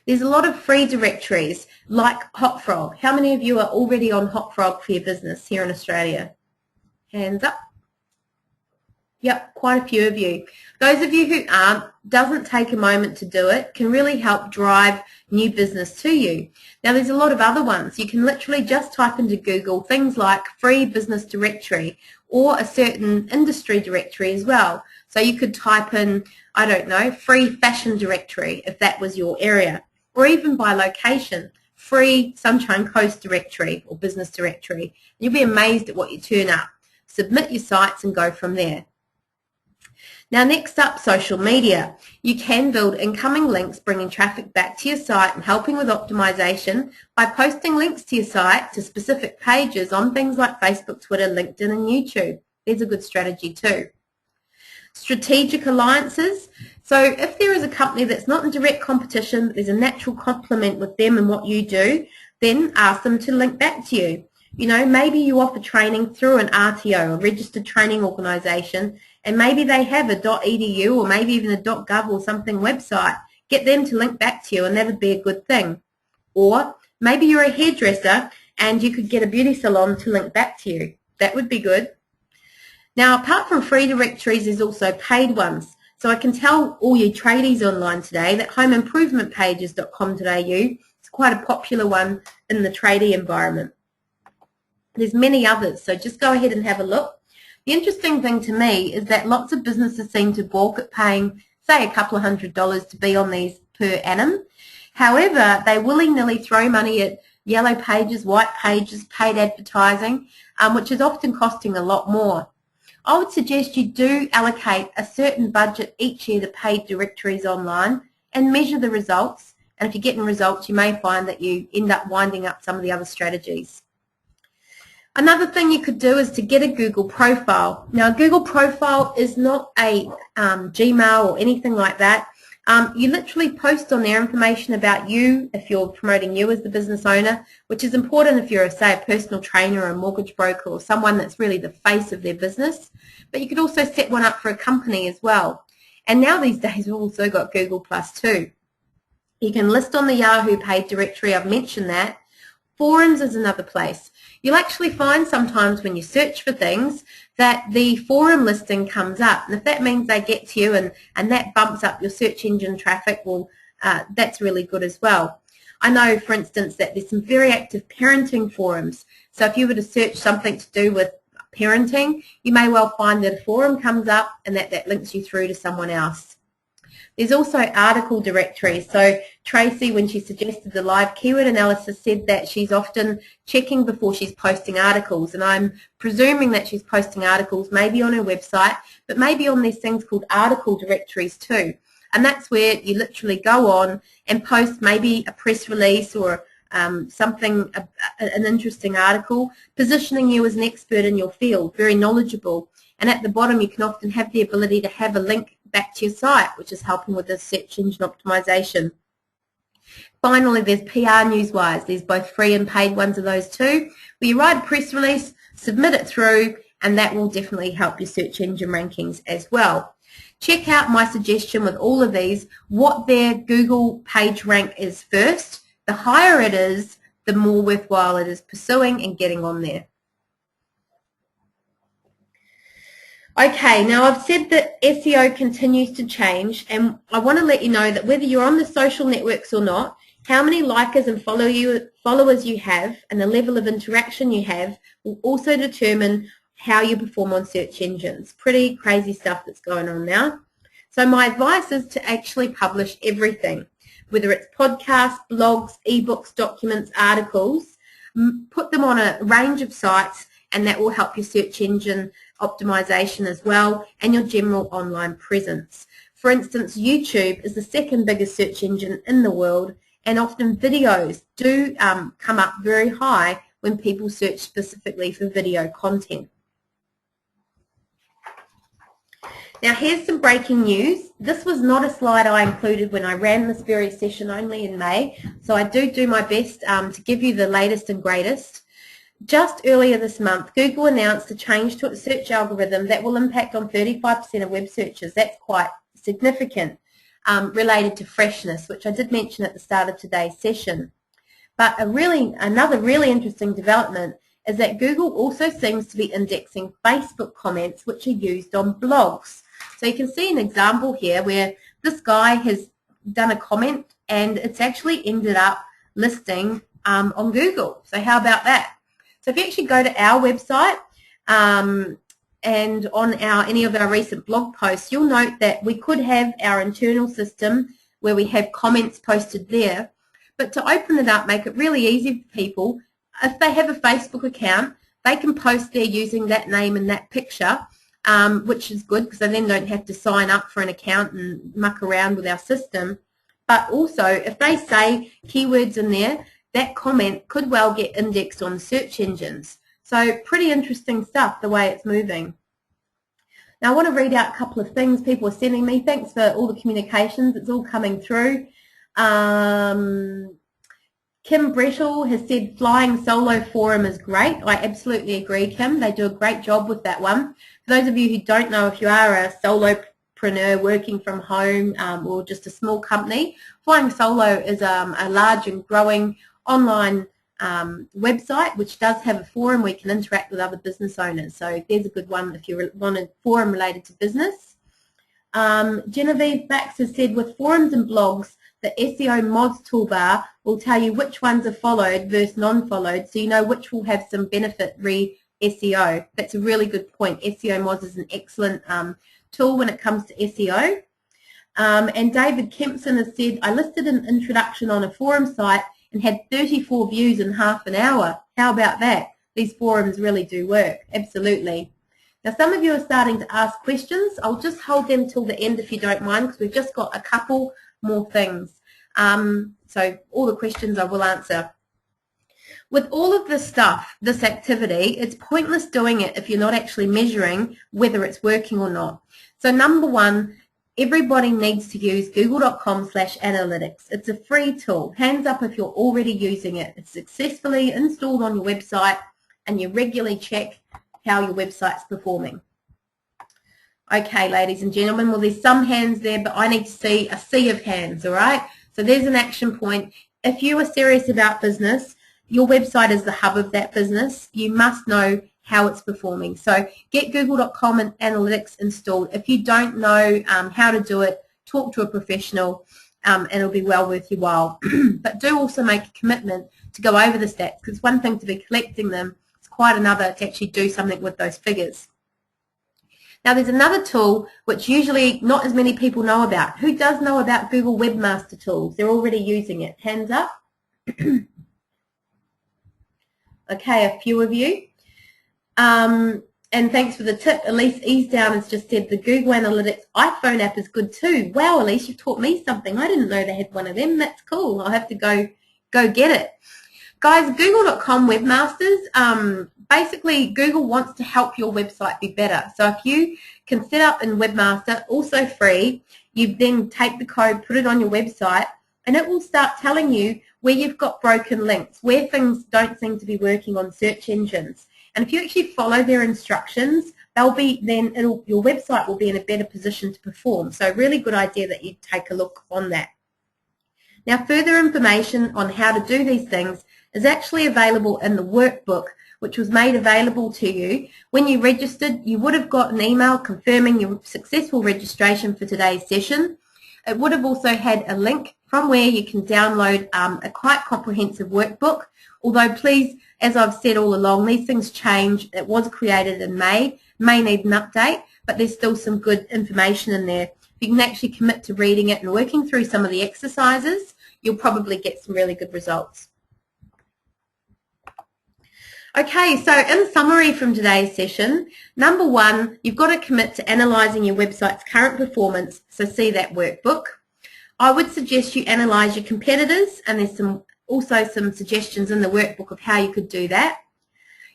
There's a lot of free directories like Hotfrog. How many of you are already on Hotfrog for your business here in Australia? Hands up. Yep, quite a few of you. Those of you who aren't, doesn't take a moment to do it, can really help drive new business to you. Now there's a lot of other ones. You can literally just type into Google things like free business directory or a certain industry directory as well. So you could type in, I don't know, free fashion directory if that was your area, or even by location, free Sunshine Coast directory or business directory. You'll be amazed at what you turn up. Submit your sites and go from there. Now next up, social media. You can build incoming links bringing traffic back to your site and helping with optimization by posting links to your site to specific pages on things like Facebook, Twitter, LinkedIn and YouTube. There's a good strategy too. Strategic alliances. So if there is a company that's not in direct competition, there's a natural complement with them and what you do, then ask them to link back to you. You know, maybe you offer training through an RTO, a registered training organisation, and maybe they have a .edu or maybe even a .gov or something website. Get them to link back to you and that would be a good thing. Or maybe you're a hairdresser and you could get a beauty salon to link back to you. That would be good. Now, apart from free directories, there's also paid ones. So I can tell all you tradies online today that homeimprovementpages.com.au is quite a popular one in the tradie environment. There's many others, so just go ahead and have a look. The interesting thing to me is that lots of businesses seem to balk at paying, say, a couple of $100 to be on these per annum. However, they willy-nilly throw money at yellow pages, white pages, paid advertising, which is often costing a lot more. I would suggest you do allocate a certain budget each year to paid directories online and measure the results. And if you're getting results, you may find that you end up winding up some of the other strategies. Another thing you could do is to get a Google profile. Now, a Google profile is not a Gmail or anything like that. You literally post on there information about you if you're promoting you as the business owner, which is important if you're, say, a personal trainer or a mortgage broker or someone that's really the face of their business. But you could also set one up for a company as well. And now these days we've also got Google Plus too. You can list on the Yahoo paid directory, I've mentioned that. Forums is another place. You'll actually find sometimes when you search for things that the forum listing comes up. And if that means they get to you and that bumps up your search engine traffic, well, that's really good as well. I know, for instance, that there's some very active parenting forums. So if you were to search something to do with parenting, you may well find that a forum comes up and that links you through to someone else. There's also article directories. So Tracy, when she suggested the live keyword analysis, said that she's often checking before she's posting articles. And I'm presuming that she's posting articles maybe on her website, but maybe on these things called article directories too. And that's where you literally go on and post maybe a press release or something, an interesting article, positioning you as an expert in your field, very knowledgeable. And at the bottom, you can often have the ability to have a link back to your site, which is helping with the search engine optimization. Finally, there's PR Newswires. There's both free and paid ones of those too, where you write a press release, submit it through, and that will definitely help your search engine rankings as well. Check out my suggestion with all of these, what their Google page rank is first. The higher it is, the more worthwhile it is pursuing and getting on there. Okay, now I've said that SEO continues to change, and I want to let you know that whether you're on the social networks or not, how many likers and followers you have and the level of interaction you have will also determine how you perform on search engines. Pretty crazy stuff that's going on now. So my advice is to actually publish everything, whether it's podcasts, blogs, ebooks, documents, articles. Put them on a range of sites, and that will help your search engine optimization as well and your general online presence. For instance, YouTube is the second biggest search engine in the world, and often videos do come up very high when people search specifically for video content. Now here's some breaking news. This was not a slide I included when I ran this very session only in May, so I do my best to give you the latest and greatest. Just earlier this month, Google announced a change to its search algorithm that will impact on 35% of web searches. That's quite significant, related to freshness, which I did mention at the start of today's session. But another really interesting development is that Google also seems to be indexing Facebook comments which are used on blogs. So you can see an example here where this guy has done a comment and it's actually ended up listing on Google. So how about that? So if you actually go to our website and on any of our recent blog posts, you'll note that we could have our internal system where we have comments posted there. But to open it up, make it really easy for people, if they have a Facebook account, they can post there using that name and that picture, which is good because they then don't have to sign up for an account and muck around with our system. But also, if they say keywords in there, that comment could well get indexed on search engines. So pretty interesting stuff, the way it's moving. Now I want to read out a couple of things people are sending me. Thanks for all the communications. It's all coming through. Kim Brettle has said Flying Solo Forum is great. I absolutely agree, Kim. They do a great job with that one. For those of you who don't know, if you are a solopreneur working from home or just a small company, Flying Solo is a large and growing online website which does have a forum where you can interact with other business owners. So there's a good one if you want a forum related to business. Genevieve Bax has said with forums and blogs, the SEO mods toolbar will tell you which ones are followed versus non-followed, so you know which will have some benefit re-SEO. That's a really good point. SEO mods is an excellent tool when it comes to SEO. And David Kempson has said, I listed an introduction on a forum site and had 34 views in half an hour. How about that? These forums really do work. Absolutely. Now some of you are starting to ask questions. I'll just hold them till the end if you don't mind, because we've just got a couple more things. So all the questions I will answer. With all of this stuff, this activity, it's pointless doing it if you're not actually measuring whether it's working or not. So number one, everybody needs to use google.com/analytics. It's a free tool. Hands up if you're already using it. It's successfully installed on your website and you regularly check how your website's performing. Okay, ladies and gentlemen, well, there's some hands there, but I need to see a sea of hands, all right? So there's an action point. If you are serious about business, your website is the hub of that business. You must know how it's performing. So get google.com and analytics installed. If you don't know how to do it, talk to a professional and it'll be well worth your while. But do also make a commitment to go over the stats, because it's one thing to be collecting them, it's quite another to actually do something with those figures. Now there's another tool which usually not as many people know about. Who does know about Google Webmaster Tools? They're already using it. Hands up. Okay, a few of you. And thanks for the tip. Elise Easedown has just said the Google Analytics iPhone app is good too. Wow, Elise, you've taught me something. I didn't know they had one of them. That's cool. I'll have to go get it. Guys, google.com webmasters, basically Google wants to help your website be better. So if you can set up in Webmaster, also free, you then take the code, put it on your website, and it will start telling you where you've got broken links, where things don't seem to be working on search engines. And if you actually follow their instructions, your website will be in a better position to perform. So really good idea that you take a look on that. Now, further information on how to do these things is actually available in the workbook, which was made available to you. When you registered, you would have got an email confirming your successful registration for today's session. It would have also had a link from where you can download a quite comprehensive workbook. Although please, as I've said all along, these things change. It was created in May, may need an update, but there's still some good information in there. If you can actually commit to reading it and working through some of the exercises, you'll probably get some really good results. Okay, so in summary from today's session, number one, you've got to commit to analysing your website's current performance, so see that workbook. I would suggest you analyse your competitors, and there's also some suggestions in the workbook of how you could do that.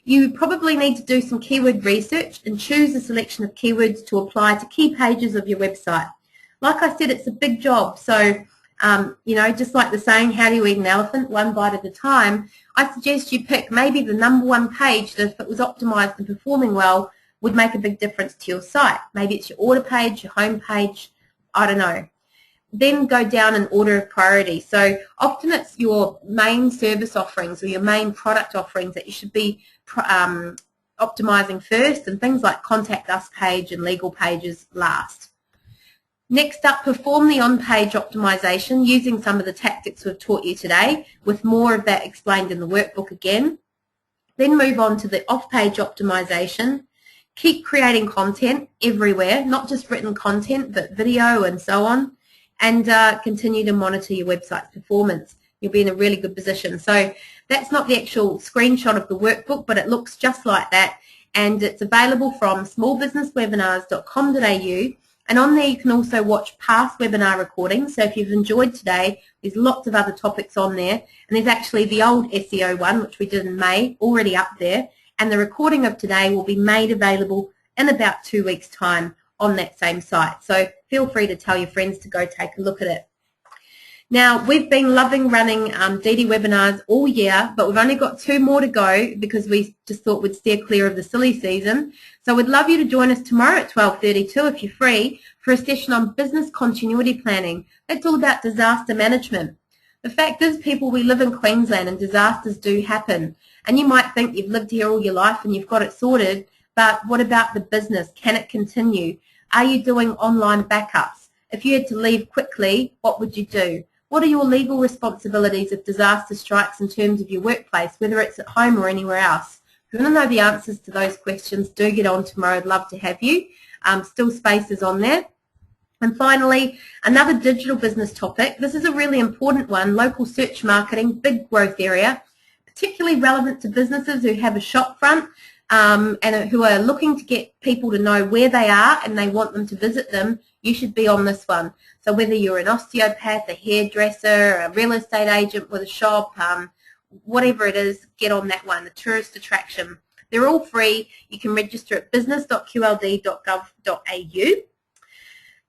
You probably need to do some keyword research and choose a selection of keywords to apply to key pages of your website. Like I said, it's a big job, so you know, just like the saying, how do you eat an elephant? One bite at a time. I suggest you pick maybe the number one page that if it was optimized and performing well would make a big difference to your site. Maybe it's your order page, your home page, I don't know. Then go down in order of priority. So often it's your main service offerings or your main product offerings that you should be optimizing first, and things like contact us page and legal pages last. Next up, perform the on-page optimization using some of the tactics we've taught you today, with more of that explained in the workbook again. Then move on to the off-page optimization. Keep creating content everywhere, not just written content, but video and so on, and continue to monitor your website's performance. You'll be in a really good position. So that's not the actual screenshot of the workbook, but it looks just like that, and it's available from smallbusinesswebinars.com.au. And on there you can also watch past webinar recordings. So if you've enjoyed today, there's lots of other topics on there. And there's actually the old SEO one, which we did in May, already up there. And the recording of today will be made available in about 2 weeks' time on that same site. So feel free to tell your friends to go take a look at it. Now, we've been loving running DD webinars all year, but we've only got 2 more to go because we just thought we'd steer clear of the silly season. So we'd love you to join us tomorrow at 12:32 if you're free for a session on business continuity planning. It's all about disaster management. The fact is, people, we live in Queensland and disasters do happen. And you might think you've lived here all your life and you've got it sorted, but what about the business? Can it continue? Are you doing online backups? If you had to leave quickly, what would you do? What are your legal responsibilities if disaster strikes in terms of your workplace, whether it's at home or anywhere else? If you want to know the answers to those questions, do get on tomorrow. I'd love to have you. Still spaces on there. And finally, another digital business topic. This is a really important one, local search marketing, big growth area, particularly relevant to businesses who have a shop front and who are looking to get people to know where they are and they want them to visit them. You should be on this one. So whether you're an osteopath, a hairdresser, a real estate agent with a shop, whatever it is, get on that one, the tourist attraction. They're all free. You can register at business.qld.gov.au.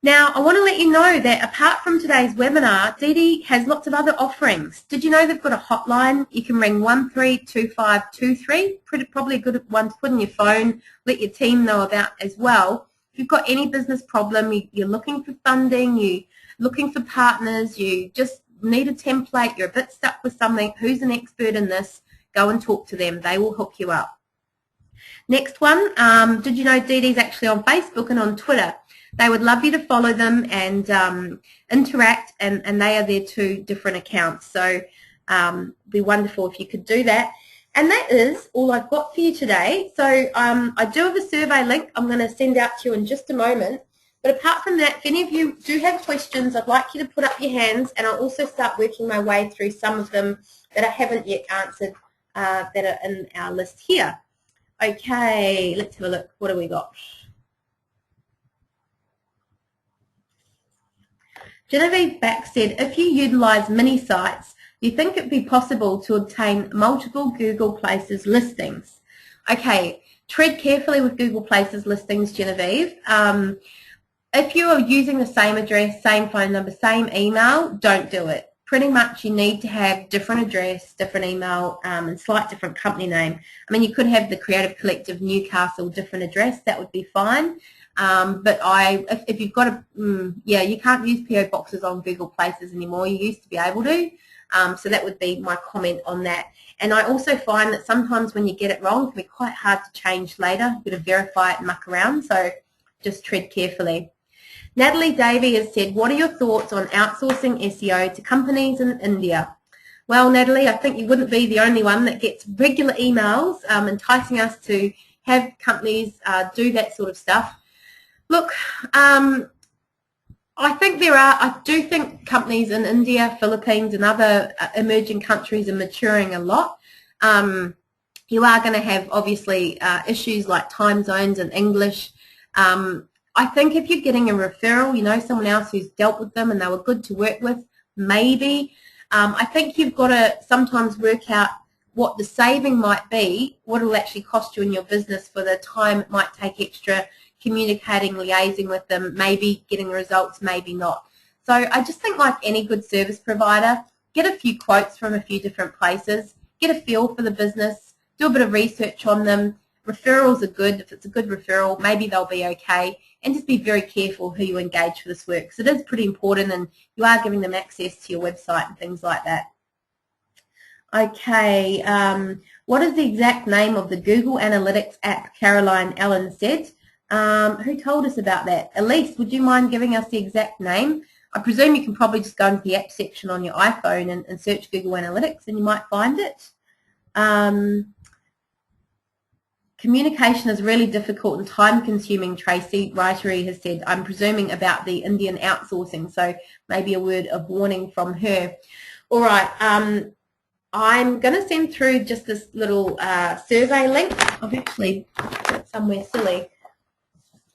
Now, I want to let you know that apart from today's webinar, DD has lots of other offerings. Did you know they've got a hotline? You can ring 132523, probably a good one to put in your phone, let your team know about as well. If you've got any business problem, you're looking for funding, you're looking for partners, you just need a template, you're a bit stuck with something, who's an expert in this, go and talk to them. They will hook you up. Next one, did you know DD's actually on Facebook and on Twitter? They would love you to follow them and interact, and they are their 2 different accounts. So it'd be wonderful if you could do that. And that is all I've got for you today. So I do have a survey link I'm going to send out to you in just a moment. But apart from that, if any of you do have questions, I'd like you to put up your hands, and I'll also start working my way through some of them that I haven't yet answered that are in our list here. Okay, let's have a look. What do we got? Genevieve Back said, if you utilise mini sites, do you think it would be possible to obtain multiple Google Places listings? Okay, tread carefully with Google Places listings, Genevieve. If you are using the same address, same phone number, same email, don't do it. pretty much you need to have different address, different email, and slight different company name. I mean, you could have the Creative Collective Newcastle different address, that would be fine. But if you've got yeah, you can't use PO boxes on Google Places anymore. You used to be able to. So that would be my comment on that. And I also find that sometimes when you get it wrong, it can be quite hard to change later. You've got to verify it and muck around, so just tread carefully. Natalie Davey has said, what are your thoughts on outsourcing SEO to companies in India? Well, Natalie, I think you wouldn't be the only one that gets regular emails enticing us to have companies do that sort of stuff. Look, I do think companies in India, Philippines and other emerging countries are maturing a lot. You are going to have obviously issues like time zones and English. I think if you're getting a referral, you know, someone else who's dealt with them and they were good to work with, maybe. I think you've got to sometimes work out what the saving might be, what it'll actually cost you in your business for the time it might take extra communicating, liaising with them, maybe getting the results, maybe not. So I just think like any good service provider, get a few quotes from a few different places, get a feel for the business, do a bit of research on them. Referrals are good. If it's a good referral, maybe they'll be okay. And just be very careful who you engage for this work, because it is pretty important and you are giving them access to your website and things like that. Okay, what is the exact name of the Google Analytics app? Caroline Allen said. Who told us about that? Elise, would you mind giving us the exact name? I presume you can probably just go into the app section on your iPhone and search Google Analytics and you might find it. Communication is really difficult and time-consuming, Tracy Writery has said. I'm presuming about the Indian outsourcing, so maybe a word of warning from her. All right, I'm going to send through just this little survey link. I've actually put it somewhere silly.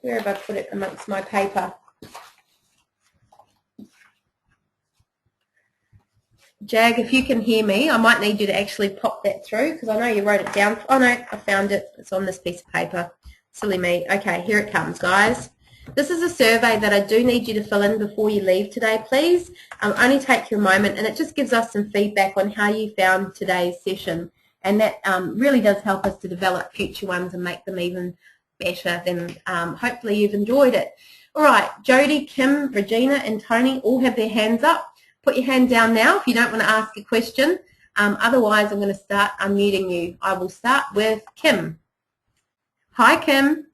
Where have I put it amongst my paper? Jag, if you can hear me, I might need you to actually pop that through because I know you wrote it down. Oh no, I found it. It's on this piece of paper. Silly me. Okay, here it comes, guys. This is a survey that I do need you to fill in before you leave today, please. Only take you a moment, and it just gives us some feedback on how you found today's session. And that really does help us to develop future ones and make them even better. Then hopefully you've enjoyed it. All right, Jody, Kim, Regina, and Tony all have their hands up. Put your hand down now if you don't want to ask a question. Otherwise, I'm going to start unmuting you. I will start with Kim. Hi, Kim.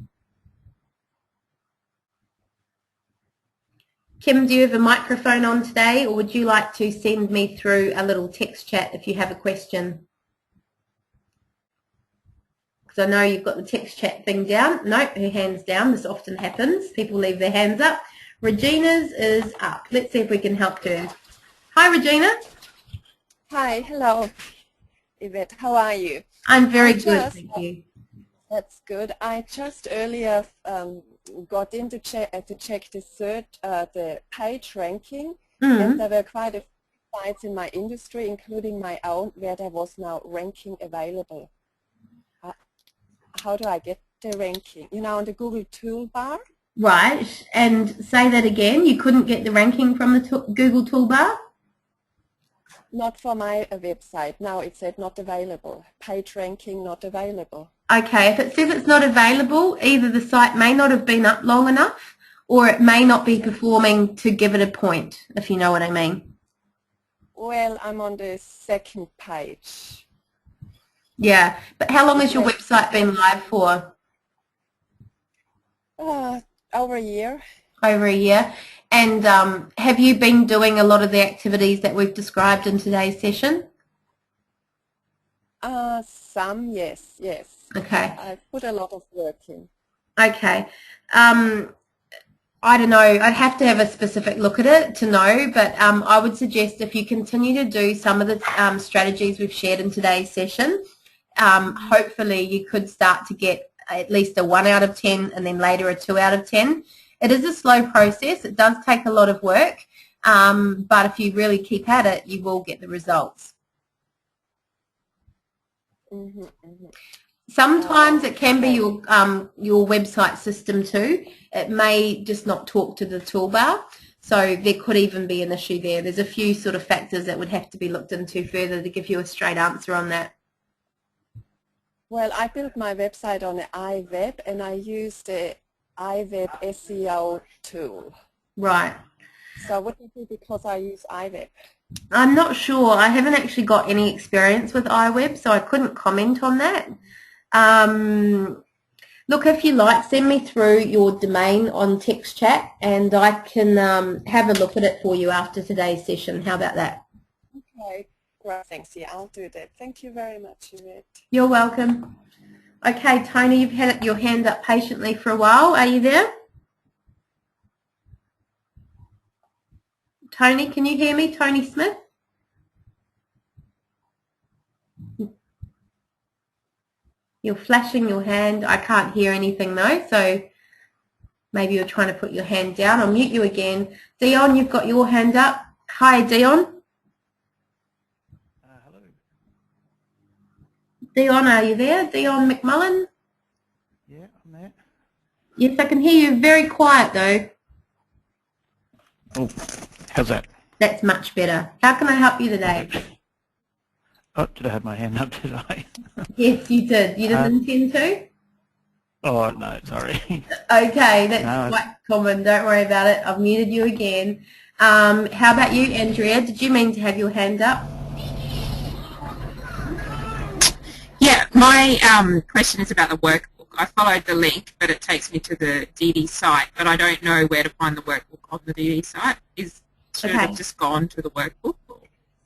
Kim, do you have a microphone on today, or would you like to send me through a little text chat if you have a question? Because I know you've got the text chat thing down. No, her hand's down. This often happens. People leave their hands up. Regina's is up. Let's see if we can help her. Hi, Regina. Hi, hello, Yvette. How are you? I'm very good, thank you. That's good. I just earlier got in to check the page ranking, and there were quite a few sites in my industry, including my own, where there was now ranking available. How do I get the ranking? You know, on the Google toolbar. Right, and say that again. You couldn't get the ranking from the Google toolbar? Not for my website. Now it said not available. Page ranking not available. Okay, if it says it's not available, either the site may not have been up long enough or it may not be performing to give it a point, if you know what I mean. Well, I'm on the second page. Yeah, but how long has your website been live for? Over a year. Over a year. And have you been doing a lot of the activities that we've described in today's session? Some, yes. Okay. I've put a lot of work in. Okay. I don't know. I'd have to have a specific look at it to know, but I would suggest if you continue to do some of the strategies we've shared in today's session, hopefully you could start to get at least a 1 out of 10 and then later a 2 out of 10. It is a slow process. It does take a lot of work, but if you really keep at it, you will get the results. Sometimes it can be your website system too. It may just not talk to the toolbar. So there could even be an issue there. There's a few sort of factors that would have to be looked into further to give you a straight answer on that. Well, I built my website on the iWeb, and I use the iWeb SEO tool. Right. So would it be because I use iWeb? I'm not sure. I haven't actually got any experience with iWeb, so I couldn't comment on that. Look, if you like, send me through your domain on text chat, and I can have a look at it for you after today's session. How about that? Okay, great. Thanks. Yeah, I'll do that. Thank you very much, Yvette. You're welcome. Okay, Tony, you've had your hand up patiently for a while. Are you there? Tony, can you hear me? Tony Smith? You're flashing your hand. I can't hear anything though, so maybe you're trying to put your hand down. I'll mute you again. Dion, you've got your hand up. Hi, Dion. Hello. Dion, are you there? Dion McMullen? Yeah, I'm there. Yes, I can hear you. Very quiet though. Oh, how's that? That's much better. How can I help you today? Oh, did I have my hand up, did I? Yes, you did. You didn't intend to? Oh, no, sorry. Okay, that's quite common. Don't worry about it. I've muted you again. How about you, Andrea? Did you mean to have your hand up? Yeah, my question is about the workbook. I followed the link, but it takes me to the DD site, but I don't know where to find the workbook on the DD site. Should it have just gone to the workbook? Or?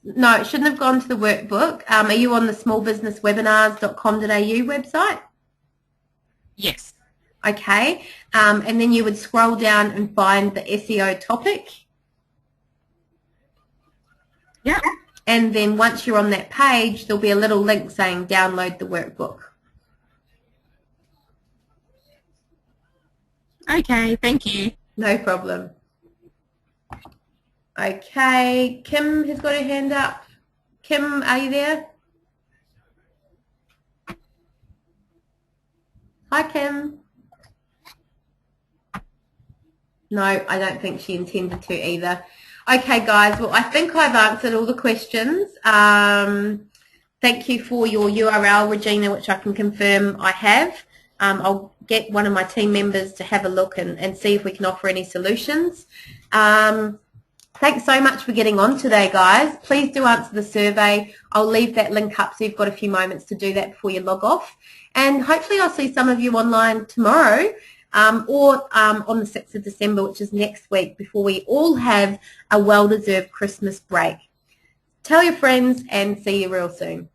No, it shouldn't have gone to the workbook. Are you on the smallbusinesswebinars.com.au website? Yes. Okay, and then you would scroll down and find the SEO topic. Yeah. And then once you're on that page, there'll be a little link saying download the workbook. Okay, thank you. No problem. Okay, Kim has got her hand up. Kim, are you there? Hi, Kim. No, I don't think she intended to either. Okay, guys, well, I think I've answered all the questions. Thank you for your URL, Regina, which I can confirm I have. I'll get one of my team members to have a look and see if we can offer any solutions. Thanks so much for getting on today, guys. Please do answer the survey. I'll leave that link up so you've got a few moments to do that before you log off. And hopefully I'll see some of you online tomorrow or on the 6th of December, which is next week, before we all have a well-deserved Christmas break. Tell your friends and see you real soon.